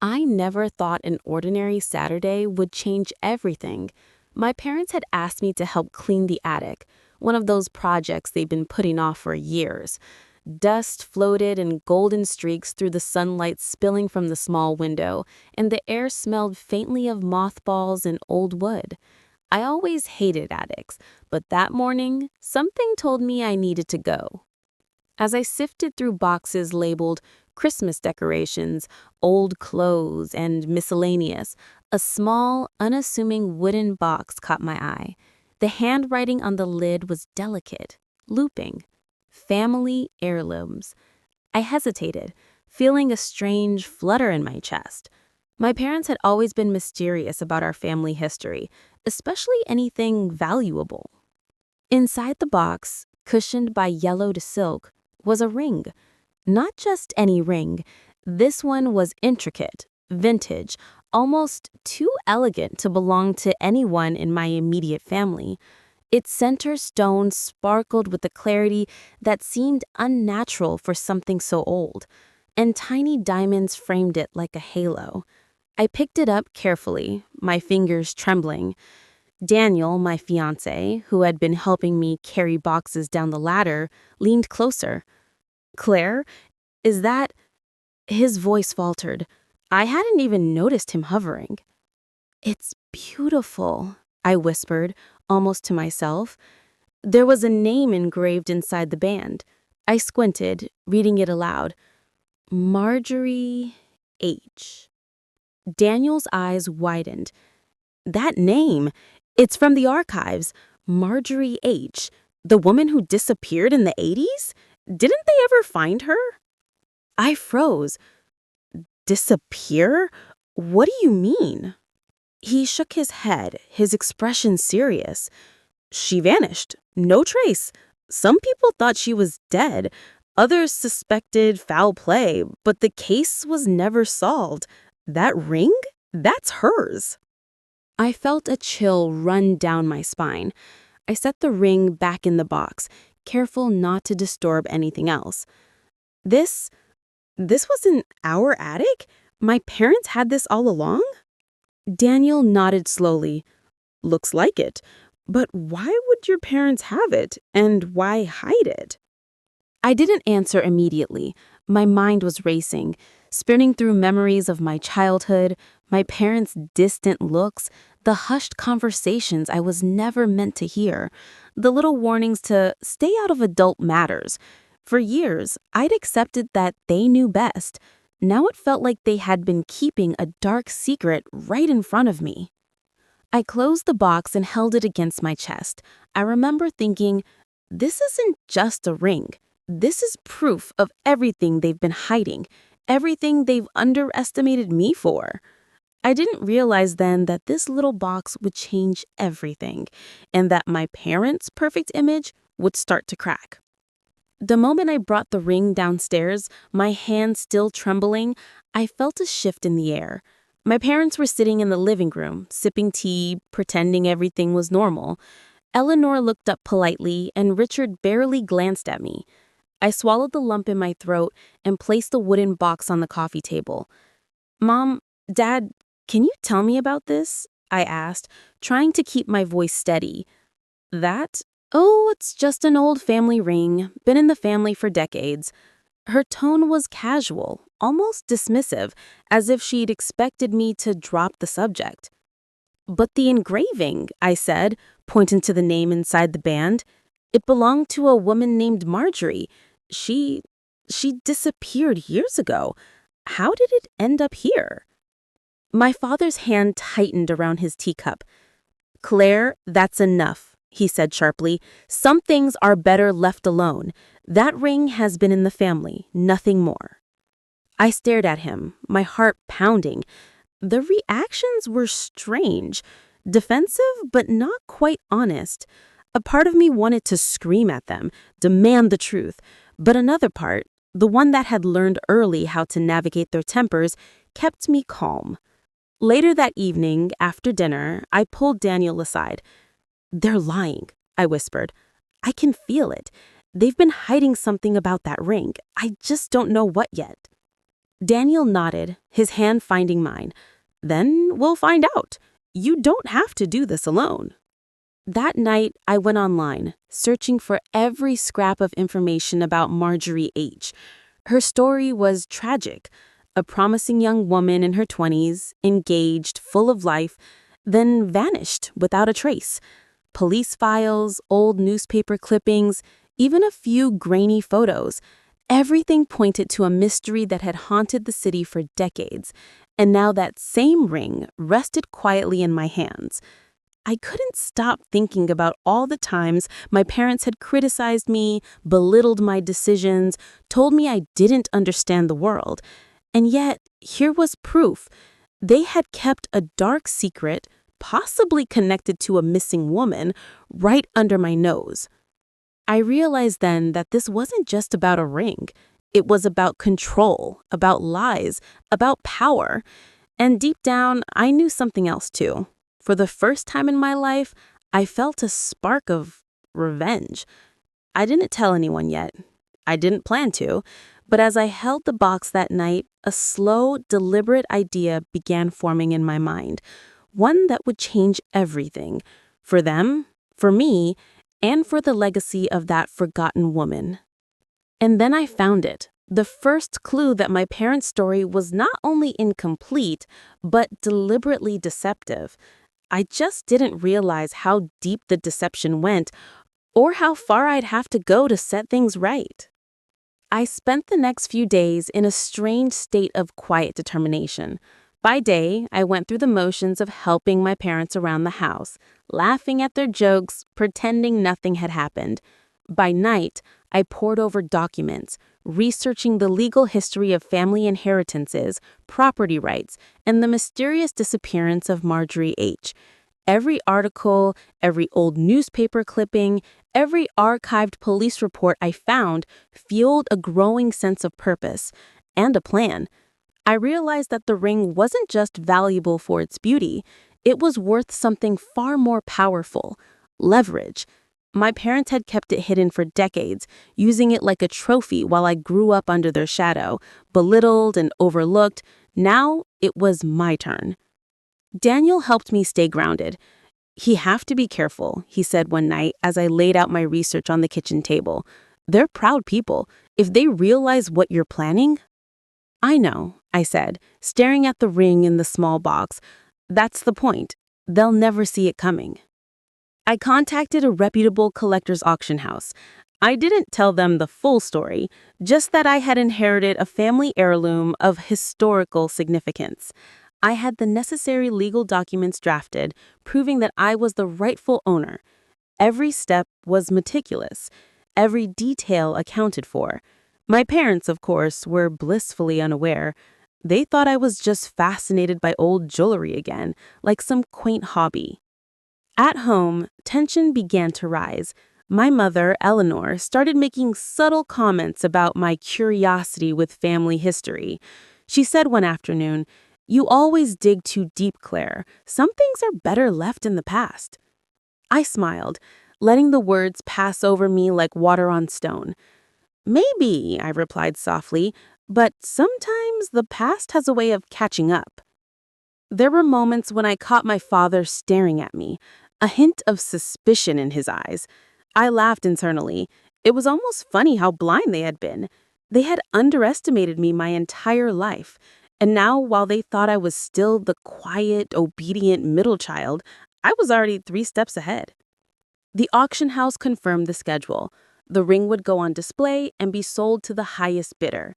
I never thought an ordinary Saturday would change everything. My parents had asked me to help clean the attic, one of those projects they've been putting off for years. Dust floated in golden streaks through the sunlight spilling from the small window, and the air smelled faintly of mothballs and old wood. I always hated attics, but that morning, something told me I needed to go. As I sifted through boxes labeled Christmas decorations, old clothes, and miscellaneous, a small, unassuming wooden box caught my eye. The handwriting on the lid was delicate, looping. Family heirlooms. I hesitated, feeling a strange flutter in my chest. My parents had always been mysterious about our family history, especially anything valuable. Inside the box, cushioned by yellowed silk, was a ring. Not just any ring. This one was intricate, vintage, almost too elegant to belong to anyone in my immediate family. Its center stone sparkled with a clarity that seemed unnatural for something so old, and tiny diamonds framed it like a halo. I picked it up carefully, my fingers trembling. Daniel, my fiancé, who had been helping me carry boxes down the ladder, leaned closer. "Claire, is that—" His voice faltered. I hadn't even noticed him hovering. "It's beautiful," I whispered, almost to myself. There was a name engraved inside the band. I squinted, reading it aloud. Marjorie H. Daniel's eyes widened. That name! It's from the archives. Marjorie H. The woman who disappeared in the 80s? Didn't they ever find her? I froze. Disappear? What do you mean? He shook his head, his expression serious. She vanished. No trace. Some people thought she was dead. Others suspected foul play, but the case was never solved. That ring? That's hers. I felt a chill run down my spine. I set the ring back in the box, careful not to disturb anything else. This was in our attic? My parents had this all along? Daniel nodded slowly. Looks like it. But why would your parents have it, and why hide it? I didn't answer immediately. My mind was racing, spinning through memories of my childhood, my parents' distant looks, the hushed conversations I was never meant to hear, the little warnings to stay out of adult matters. For years, I'd accepted that they knew best. Now it felt like they had been keeping a dark secret right in front of me. I closed the box and held it against my chest. I remember thinking, this isn't just a ring. This is proof of everything they've been hiding, everything they've underestimated me for. I didn't realize then that this little box would change everything, and that my parents' perfect image would start to crack. The moment I brought the ring downstairs, my hand still trembling, I felt a shift in the air. My parents were sitting in the living room, sipping tea, pretending everything was normal. Eleanor looked up politely, and Richard barely glanced at me. I swallowed the lump in my throat and placed the wooden box on the coffee table. "Mom, Dad, can you tell me about this?" I asked, trying to keep my voice steady. "That? Oh, it's just an old family ring, been in the family for decades." Her tone was casual, almost dismissive, as if she'd expected me to drop the subject. "But the engraving," I said, pointing to the name inside the band. "It belonged to a woman named Marjorie. She disappeared years ago. How did it end up here?" My father's hand tightened around his teacup. "Claire, that's enough," he said sharply. "Some things are better left alone. That ring has been in the family, nothing more." I stared at him, my heart pounding. The reactions were strange, defensive but not quite honest. A part of me wanted to scream at them, demand the truth, but another part, the one that had learned early how to navigate their tempers, kept me calm. Later that evening, after dinner, I pulled Daniel aside. "They're lying," I whispered. "I can feel it. They've been hiding something about that ring. I just don't know what yet." Daniel nodded, his hand finding mine. Then we'll find out. You don't have to do this alone. That night, I went online, searching for every scrap of information about Marjorie H. Her story was tragic. A promising young woman in her 20s, engaged, full of life, then vanished without a trace. Police files, old newspaper clippings, even a few grainy photos. Everything pointed to a mystery that had haunted the city for decades, and now that same ring rested quietly in my hands. I couldn't stop thinking about all the times my parents had criticized me, belittled my decisions, told me I didn't understand the world. And yet, here was proof. They had kept a dark secret, possibly connected to a missing woman, right under my nose. I realized then that this wasn't just about a ring. It was about control, about lies, about power. And deep down, I knew something else too. For the first time in my life, I felt a spark of revenge. I didn't tell anyone yet. I didn't plan to. But as I held the box that night, a slow, deliberate idea began forming in my mind. One that would change everything. For them, for me, and for the legacy of that forgotten woman. And then I found it. The first clue that my parents' story was not only incomplete, but deliberately deceptive. I just didn't realize how deep the deception went, or how far I'd have to go to set things right. I spent the next few days in a strange state of quiet determination. By day, I went through the motions of helping my parents around the house, laughing at their jokes, pretending nothing had happened. By night, I pored over documents, researching the legal history of family inheritances, property rights, and the mysterious disappearance of Marjorie H. Every article, every old newspaper clipping, every archived police report I found fueled a growing sense of purpose and a plan. I realized that the ring wasn't just valuable for its beauty, it was worth something far more powerful: leverage. My parents had kept it hidden for decades, using it like a trophy while I grew up under their shadow, belittled and overlooked. Now it was my turn. Daniel helped me stay grounded. "You have to be careful," he said one night as I laid out my research on the kitchen table. "They're proud people. If they realize what you're planning—" "I know," I said, staring at the ring in the small box. "That's the point. They'll never see it coming." I contacted a reputable collector's auction house. I didn't tell them the full story, just that I had inherited a family heirloom of historical significance. I had the necessary legal documents drafted, proving that I was the rightful owner. Every step was meticulous, every detail accounted for. My parents, of course, were blissfully unaware. They thought I was just fascinated by old jewelry again, like some quaint hobby. At home, tension began to rise. My mother, Eleanor, started making subtle comments about my curiosity with family history. She said one afternoon, "You always dig too deep, Claire. Some things are better left in the past." I smiled, letting the words pass over me like water on stone. "Maybe," I replied softly, "but sometimes the past has a way of catching up." There were moments when I caught my father staring at me, a hint of suspicion in his eyes. I laughed internally. It was almost funny how blind they had been. They had underestimated me my entire life. And now, while they thought I was still the quiet, obedient middle child, I was already 3 steps ahead. The auction house confirmed the schedule. The ring would go on display and be sold to the highest bidder.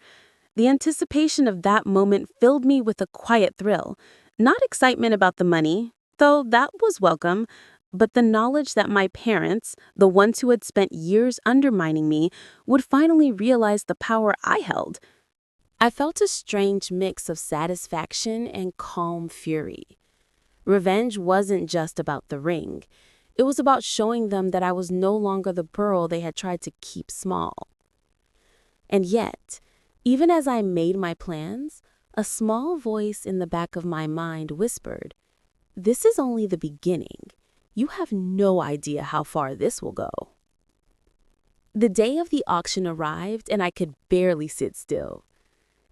The anticipation of that moment filled me with a quiet thrill. Not excitement about the money, though that was welcome, but the knowledge that my parents, the ones who had spent years undermining me, would finally realize the power I held. I felt a strange mix of satisfaction and calm fury. Revenge wasn't just about the ring. It was about showing them that I was no longer the pearl they had tried to keep small. And yet, even as I made my plans, a small voice in the back of my mind whispered, "This is only the beginning. You have no idea how far this will go." The day of the auction arrived and I could barely sit still.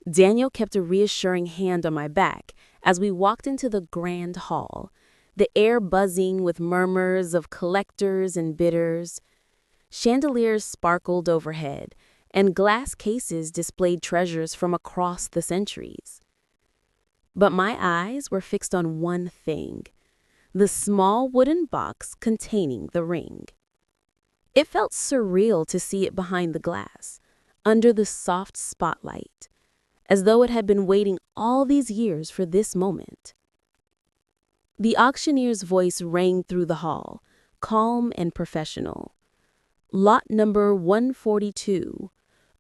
Daniel kept a reassuring hand on my back as we walked into the grand hall, the air buzzing with murmurs of collectors and bidders. Chandeliers sparkled overhead, and glass cases displayed treasures from across the centuries. But my eyes were fixed on one thing, the small wooden box containing the ring. It felt surreal to see it behind the glass, under the soft spotlight, as though it had been waiting all these years for this moment. The auctioneer's voice rang through the hall, calm and professional. Lot number 142,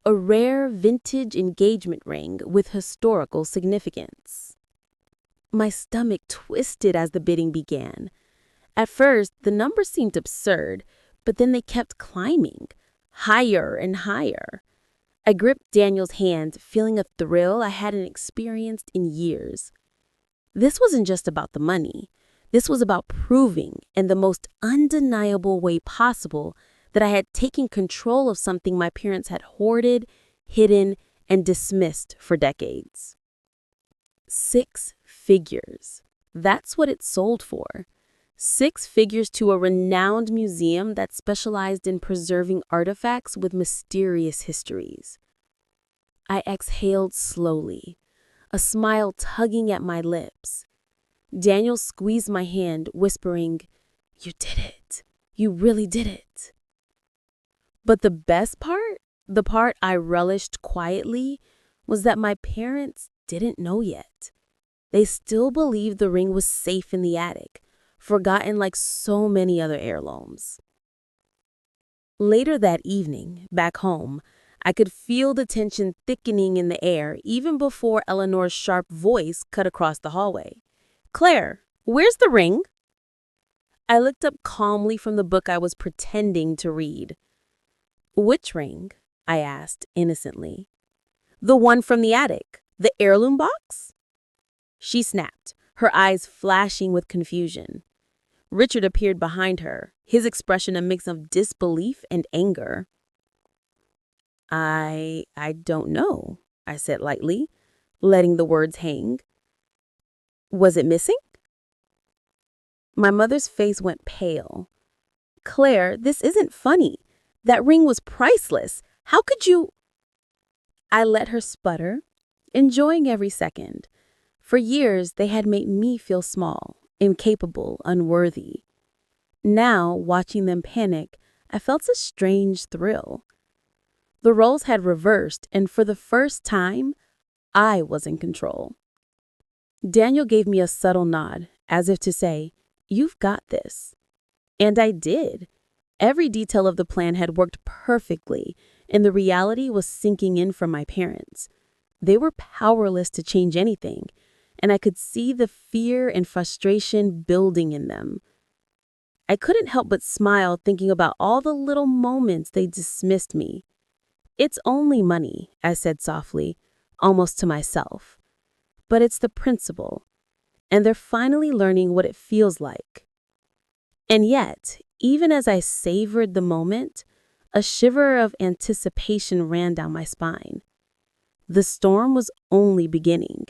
a rare vintage engagement ring with historical significance. My stomach twisted as the bidding began. At first, the numbers seemed absurd, but then they kept climbing, higher and higher. I gripped Daniel's hand, feeling a thrill I hadn't experienced in years. This wasn't just about the money. This was about proving, in the most undeniable way possible, that I had taken control of something my parents had hoarded, hidden, and dismissed for decades. 6 figures. That's what it sold for. 6 figures to a renowned museum that specialized in preserving artifacts with mysterious histories. I exhaled slowly, a smile tugging at my lips. Daniel squeezed my hand, whispering, "You did it. You really did it." But the best part, the part I relished quietly, was that my parents didn't know yet. They still believed the ring was safe in the attic, forgotten like so many other heirlooms. Later that evening, back home, I could feel the tension thickening in the air even before Eleanor's sharp voice cut across the hallway. "Claire, where's the ring?" I looked up calmly from the book I was pretending to read. "Which ring?" I asked innocently. "The one from the attic, the heirloom box?" She snapped, her eyes flashing with confusion. Richard appeared behind her, his expression a mix of disbelief and anger. I don't know," I said lightly, letting the words hang. "Was it missing?" My mother's face went pale. "Claire, this isn't funny. That ring was priceless. How could you—" I let her sputter, enjoying every second. For years, they had made me feel small, incapable, unworthy. Now, watching them panic, I felt a strange thrill. The roles had reversed, and for the first time, I was in control. Daniel gave me a subtle nod, as if to say, "You've got this." And I did. Every detail of the plan had worked perfectly, and the reality was sinking in from my parents. They were powerless to change anything, and I could see the fear and frustration building in them. I couldn't help but smile thinking about all the little moments they dismissed me. "It's only money," I said softly, almost to myself. "But it's the principle, and they're finally learning what it feels like." And yet, even as I savored the moment, a shiver of anticipation ran down my spine. The storm was only beginning.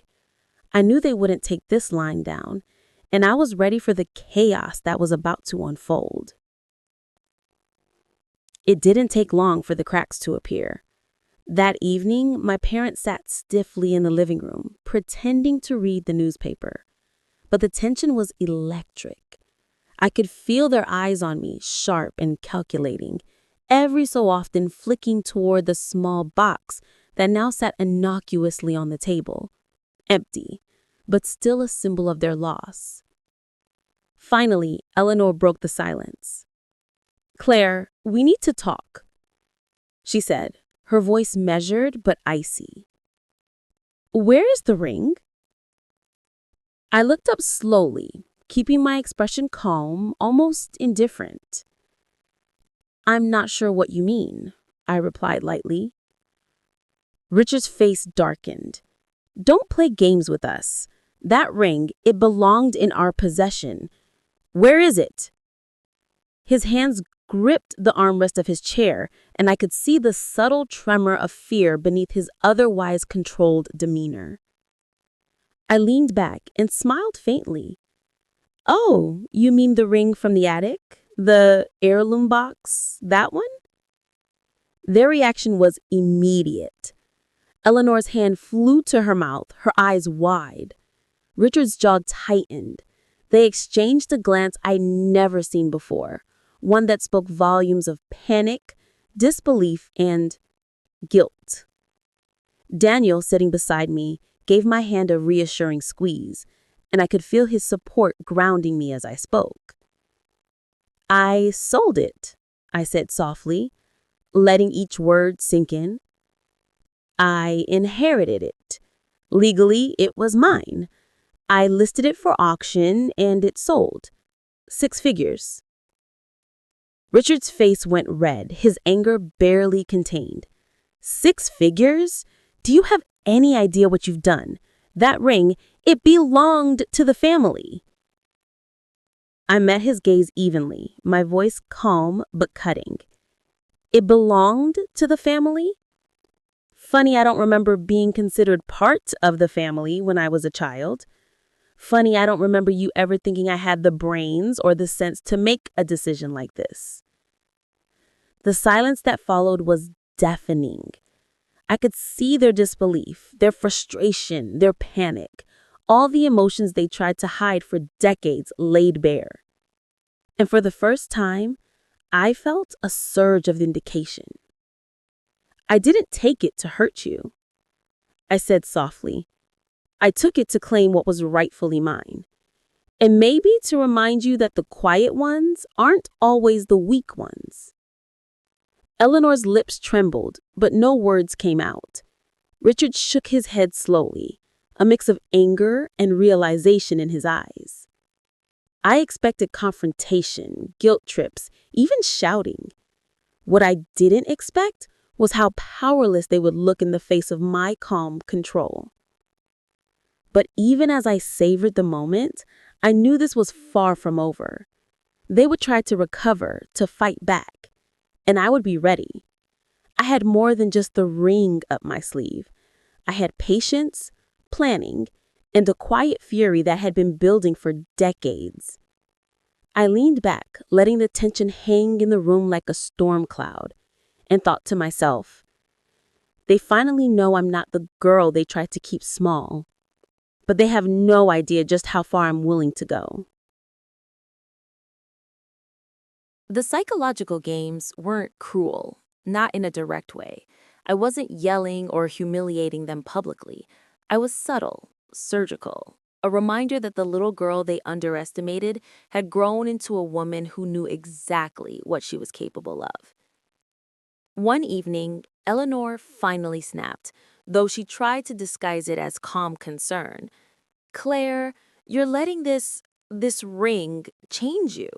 I knew they wouldn't take this lying down, and I was ready for the chaos that was about to unfold. It didn't take long for the cracks to appear. That evening, my parents sat stiffly in the living room, pretending to read the newspaper. But the tension was electric. I could feel their eyes on me, sharp and calculating, every so often flicking toward the small box that now sat innocuously on the table, empty, but still a symbol of their loss. Finally, Eleanor broke the silence. "Claire, we need to talk," she said, her voice measured but icy. "Where is the ring?" I looked up slowly, keeping my expression calm, almost indifferent. "I'm not sure what you mean," I replied lightly. Richard's face darkened. "Don't play games with us. That ring, it belonged in our possession. Where is it?" His hands gripped the armrest of his chair, and I could see the subtle tremor of fear beneath his otherwise controlled demeanor. I leaned back and smiled faintly. "Oh, you mean the ring from the attic? The heirloom box? That one?" Their reaction was immediate. Eleanor's hand flew to her mouth, her eyes wide. Richard's jaw tightened. They exchanged a glance I'd never seen before, one that spoke volumes of panic, disbelief, and guilt. Daniel, sitting beside me, gave my hand a reassuring squeeze, and I could feel his support grounding me as I spoke. "I sold it," I said softly, letting each word sink in. "I inherited it. Legally, it was mine. I listed it for auction, and it sold. 6 figures." Richard's face went red, his anger barely contained. 6 figures? Do you have any idea what you've done? That ring, it belonged to the family. I met his gaze evenly, my voice calm but cutting. It belonged to the family? Funny I don't remember being considered part of the family when I was a child. Funny I don't remember you ever thinking I had the brains or the sense to make a decision like this. The silence that followed was deafening. I could see their disbelief, their frustration, their panic, all the emotions they tried to hide for decades laid bare. And for the first time, I felt a surge of vindication. "I didn't take it to hurt you," I said softly. "I took it to claim what was rightfully mine. And maybe to remind you that the quiet ones aren't always the weak ones." Eleanor's lips trembled, but no words came out. Richard shook his head slowly, a mix of anger and realization in his eyes. I expected confrontation, guilt trips, even shouting. What I didn't expect was how powerless they would look in the face of my calm control. But even as I savored the moment, I knew this was far from over. They would try to recover, to fight back, and I would be ready. I had more than just the ring up my sleeve. I had patience, planning, and a quiet fury that had been building for decades. I leaned back, letting the tension hang in the room like a storm cloud, and thought to myself, they finally know I'm not the girl they tried to keep small, but they have no idea just how far I'm willing to go. The psychological games weren't cruel, not in a direct way. I wasn't yelling or humiliating them publicly. I was subtle, surgical, a reminder that the little girl they underestimated had grown into a woman who knew exactly what she was capable of. One evening, Eleanor finally snapped, though she tried to disguise it as calm concern. "Claire, you're letting this ring change you.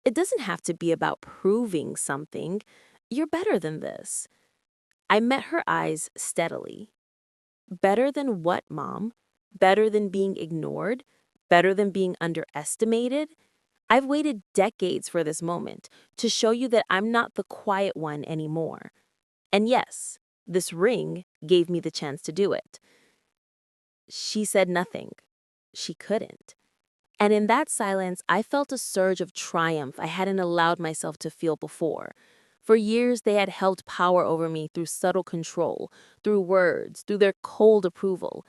It doesn't have to be about proving something. You're better than this." I met her eyes steadily. "Better than what, Mom? Better than being ignored? Better than being underestimated? I've waited decades for this moment to show you that I'm not the quiet one anymore. And yes, this ring gave me the chance to do it." She said nothing. She couldn't. And in that silence, I felt a surge of triumph I hadn't allowed myself to feel before. For years, they had held power over me through subtle control, through words, through their cold approval.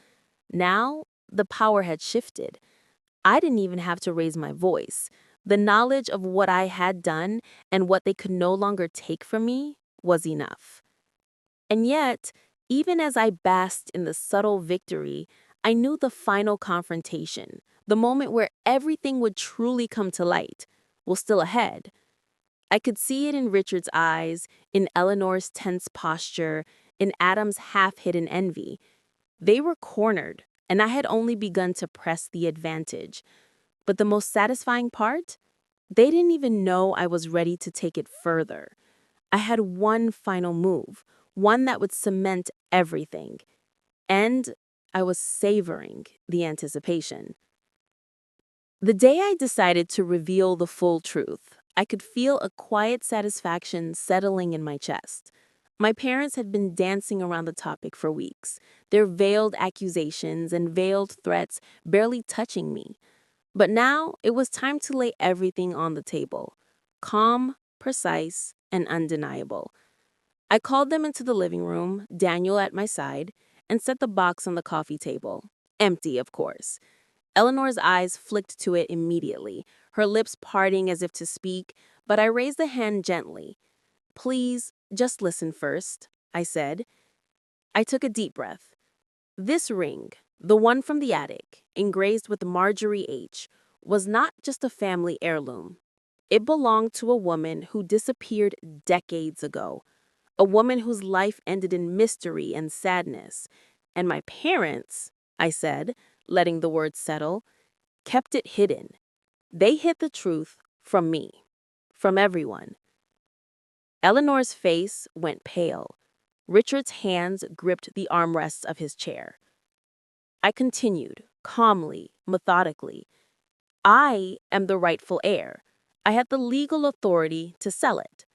Now, the power had shifted. I didn't even have to raise my voice. The knowledge of what I had done and what they could no longer take from me was enough. And yet, even as I basked in the subtle victory, I knew the final confrontation, the moment where everything would truly come to light, was still ahead. I could see it in Richard's eyes, in Eleanor's tense posture, in Adam's half-hidden envy. They were cornered, and I had only begun to press the advantage. But the most satisfying part? They didn't even know I was ready to take it further. I had one final move, one that would cement everything. And I was savoring the anticipation. The day I decided to reveal the full truth, I could feel a quiet satisfaction settling in my chest. My parents had been dancing around the topic for weeks, their veiled accusations and veiled threats barely touching me. But now it was time to lay everything on the table. Calm, precise, and undeniable. I called them into the living room, Daniel at my side, and set the box on the coffee table. Empty, of course. Eleanor's eyes flicked to it immediately, her lips parting as if to speak, but I raised a hand gently. "Please, just listen first," I said. I took a deep breath. This ring, the one from the attic, engraved with Marjorie H., was not just a family heirloom. It belonged to a woman who disappeared decades ago, a woman whose life ended in mystery and sadness. And my parents, I said, letting the words settle, kept it hidden. They hid the truth from me, from everyone. Eleanor's face went pale. Richard's hands gripped the armrests of his chair. I continued, calmly, methodically. I am the rightful heir. I had the legal authority to sell it.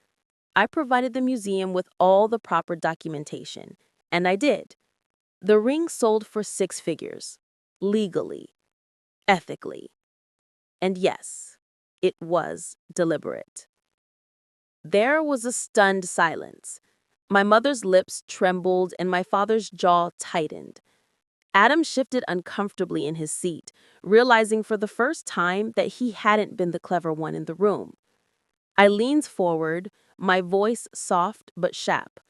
I provided the museum with all the proper documentation, and I did. The ring sold for 6 figures, legally, ethically. And yes, it was deliberate. There was a stunned silence. My mother's lips trembled and my father's jaw tightened. Adam shifted uncomfortably in his seat, realizing for the first time that he hadn't been the clever one in the room. I leaned forward, my voice soft but sharp.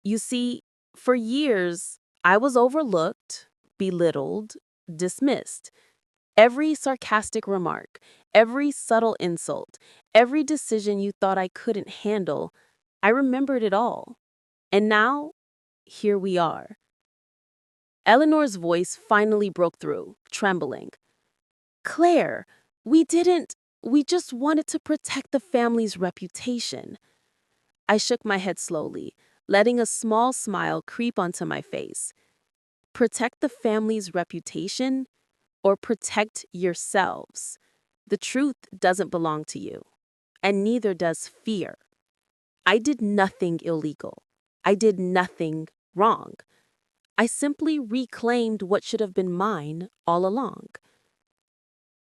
You see, for years, I was overlooked, belittled, dismissed. Every sarcastic remark, every subtle insult, every decision you thought I couldn't handle, I remembered it all. And now, here we are. Eleanor's voice finally broke through, trembling. "Claire, we just wanted to protect the family's reputation." I shook my head slowly, letting a small smile creep onto my face. Protect the family's reputation? Or protect yourselves? The truth doesn't belong to you, and neither does fear. I did nothing illegal. I did nothing wrong. I simply reclaimed what should have been mine all along.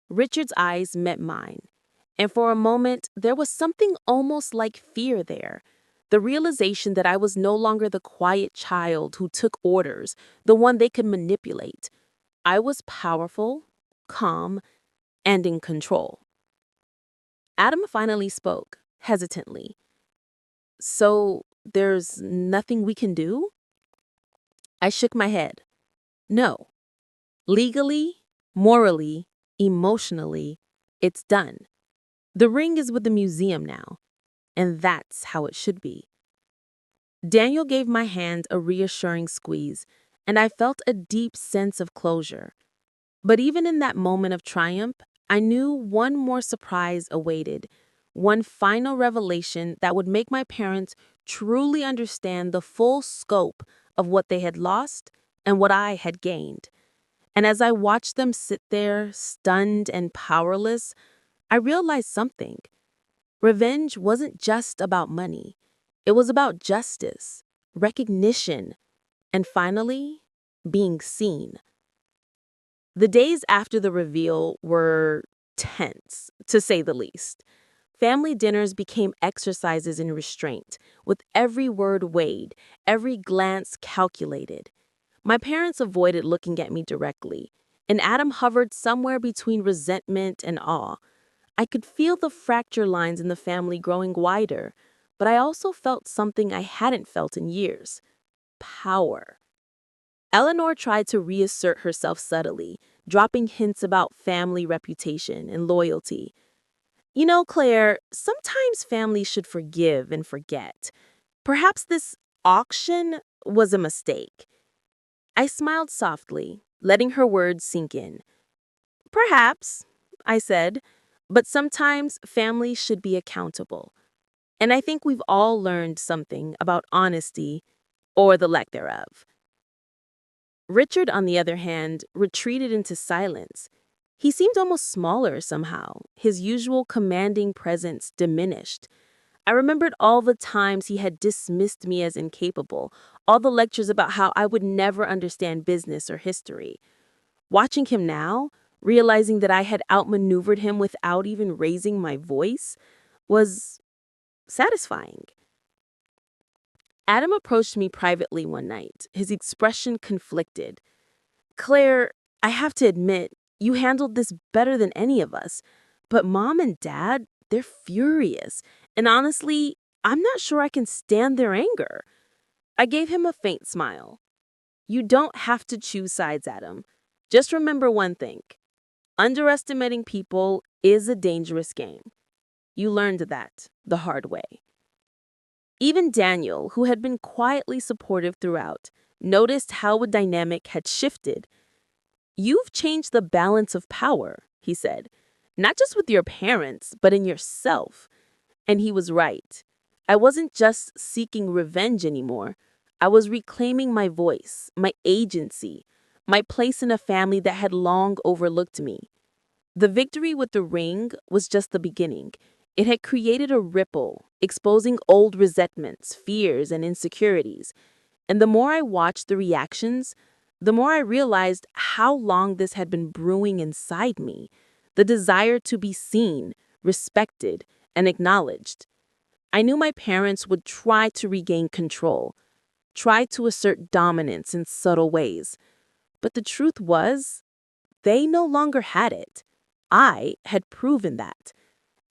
Richard's eyes met mine, and for a moment there was something almost like fear there. The realization that I was no longer the quiet child who took orders, the one they could manipulate. I was powerful, calm, and in control. Adam finally spoke, hesitantly. "So, there's nothing we can do?" I shook my head. "No. Legally, morally, emotionally, it's done. The ring is with the museum now, and that's how it should be." Daniel gave my hand a reassuring squeeze, and I felt a deep sense of closure. But even in that moment of triumph, I knew one more surprise awaited, one final revelation that would make my parents truly understand the full scope of what they had lost and what I had gained. And as I watched them sit there, stunned and powerless, I realized something. Revenge wasn't just about money. It was about justice, recognition, and finally, being seen. The days after the reveal were tense, to say the least. Family dinners became exercises in restraint, with every word weighed, every glance calculated. My parents avoided looking at me directly, and Adam hovered somewhere between resentment and awe. I could feel the fracture lines in the family growing wider, but I also felt something I hadn't felt in years: power. Eleanor tried to reassert herself subtly, dropping hints about family reputation and loyalty. "You know, Claire, sometimes families should forgive and forget. Perhaps this auction was a mistake." I smiled softly, letting her words sink in. "Perhaps," I said, "but sometimes families should be accountable. And I think we've all learned something about honesty, or the lack thereof." Richard, on the other hand, retreated into silence. He seemed almost smaller somehow, his usual commanding presence diminished. I remembered all the times he had dismissed me as incapable, all the lectures about how I would never understand business or history. Watching him now, realizing that I had outmaneuvered him without even raising my voice, was satisfying. Adam approached me privately one night, his expression conflicted. "Claire, I have to admit, you handled this better than any of us. But Mom and Dad, they're furious. And honestly, I'm not sure I can stand their anger." I gave him a faint smile. "You don't have to choose sides, Adam. Just remember one thing. Underestimating people is a dangerous game. You learned that the hard way." Even Daniel, who had been quietly supportive throughout, noticed how a dynamic had shifted. "You've changed the balance of power," he said, "not just with your parents, but in yourself." And he was right. I wasn't just seeking revenge anymore. I was reclaiming my voice, my agency, my place in a family that had long overlooked me. The victory with the ring was just the beginning. It had created a ripple, exposing old resentments, fears, and insecurities. And the more I watched the reactions, the more I realized how long this had been brewing inside me. The desire to be seen, respected, and acknowledged. I knew my parents would try to regain control, try to assert dominance in subtle ways. But the truth was, they no longer had it. I had proven that.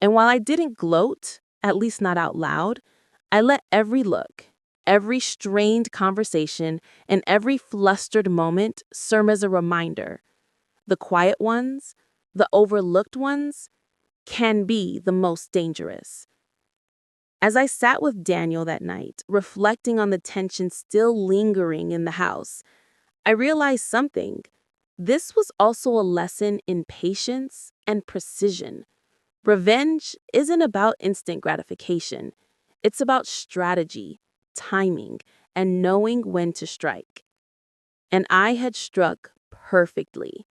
And while I didn't gloat, at least not out loud, I let every look, every strained conversation, and every flustered moment serve as a reminder. The quiet ones, the overlooked ones, can be the most dangerous. As I sat with Daniel that night, reflecting on the tension still lingering in the house, I realized something. This was also a lesson in patience and precision. Revenge isn't about instant gratification. It's about strategy, timing, and knowing when to strike. And I had struck perfectly.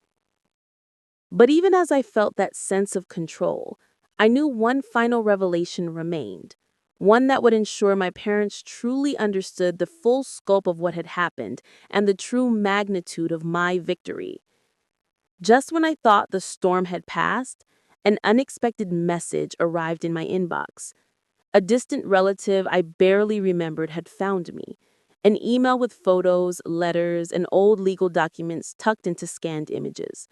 But even as I felt that sense of control, I knew one final revelation remained, one that would ensure my parents truly understood the full scope of what had happened and the true magnitude of my victory. Just when I thought the storm had passed, an unexpected message arrived in my inbox. A distant relative I barely remembered had found me. An email with photos, letters, and old legal documents tucked into scanned images.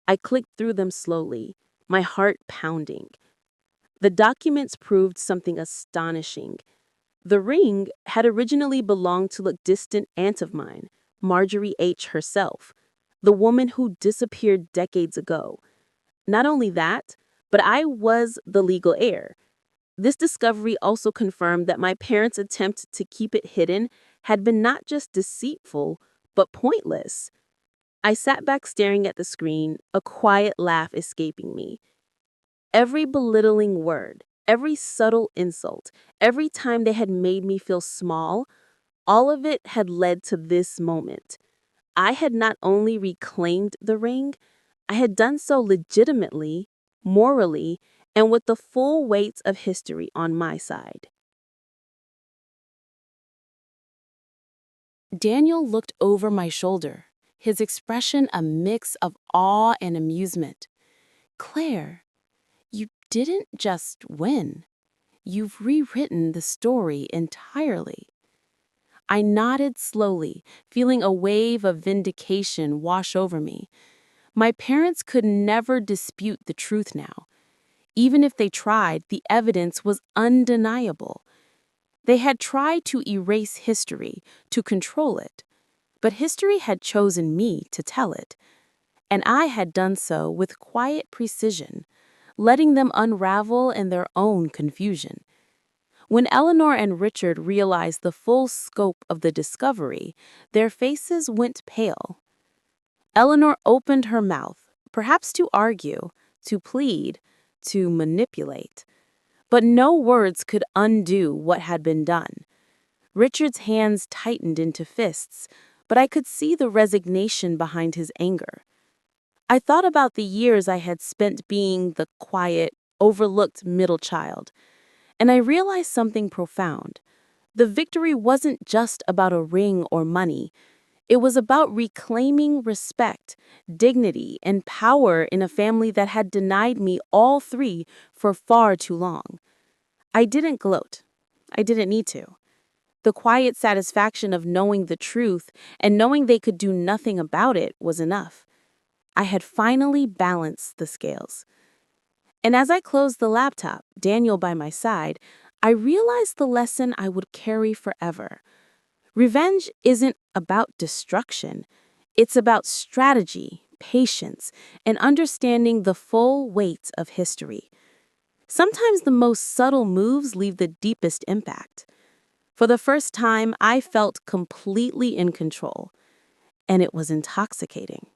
I clicked through them slowly, my heart pounding. The documents proved something astonishing. The ring had originally belonged to a distant aunt of mine, Marjorie H. herself, the woman who disappeared decades ago. Not only that, but I was the legal heir. This discovery also confirmed that my parents' attempt to keep it hidden had been not just deceitful, but pointless. I sat back staring at the screen, a quiet laugh escaping me. Every belittling word, every subtle insult, every time they had made me feel small, all of it had led to this moment. I had not only reclaimed the ring, I had done so legitimately, morally, and with the full weight of history on my side. Daniel looked over my shoulder, his expression a mix of awe and amusement. "Claire, you didn't just win. You've rewritten the story entirely." I nodded slowly, feeling a wave of vindication wash over me. My parents could never dispute the truth now. Even if they tried, the evidence was undeniable. They had tried to erase history, to control it. But history had chosen me to tell it. And I had done so with quiet precision, letting them unravel in their own confusion. When Eleanor and Richard realized the full scope of the discovery, their faces went pale. Eleanor opened her mouth, perhaps to argue, to plead, to manipulate. But no words could undo what had been done. Richard's hands tightened into fists, but I could see the resignation behind his anger. I thought about the years I had spent being the quiet, overlooked middle child, and I realized something profound. The victory wasn't just about a ring or money. It was about reclaiming respect, dignity, and power in a family that had denied me all three for far too long. I didn't gloat. I didn't need to. The quiet satisfaction of knowing the truth and knowing they could do nothing about it was enough. I had finally balanced the scales. And as I closed the laptop, Daniel by my side, I realized the lesson I would carry forever. Revenge isn't about destruction. It's about strategy, patience, and understanding the full weight of history. Sometimes the most subtle moves leave the deepest impact. For the first time, I felt completely in control, and it was intoxicating.